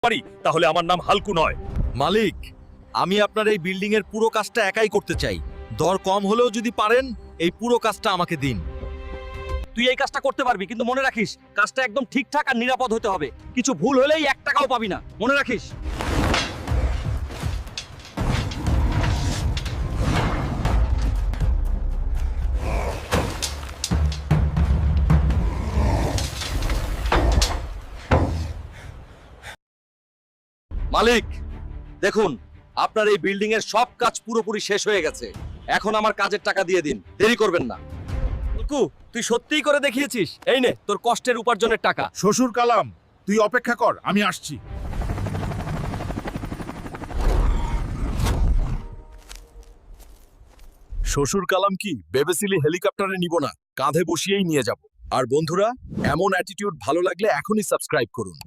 পারি তাহলে আমার নাম হালকু নয়। মালিক, আমি আপনার এই বিল্ডিং এর পুরো কাজটা একাই করতে চাই। দর কম হলেও যদি পারেন এই পুরো কাজটা আমাকে দিন। তুই এই কাজটা করতে পারবি, কিন্তু মনে রাখিস কাজটা একদম ঠিকঠাক আর নিরাপদ হতে হবে। কিছু ভুল হলেই 1 টাকাও পাবি না, মনে রাখিস। মালিক, দেখুন আপনার এই বিল্ডিং এর সব কাজ পুরোপুরি শেষ হয়ে গেছে। এখন আমার কাজের টাকা দিয়ে দিন, দেরি করবেন না। হালকু, তুই সত্যিই করে দেখিয়েছিস। এই নে তোর কষ্টের উপার্জনের টাকা। শ্বশুর কালাম, তুই অপেক্ষা কর, আমি আসছি। শ্বশুর কালাম কি ভেবেছিলি হেলিকপ্টারে নিব না, কাঁধে বসিয়েই নিয়ে যাব। আর বন্ধুরা, এমন অ্যাটিটিউড ভালো লাগলে এখনই সাবস্ক্রাইব করুন।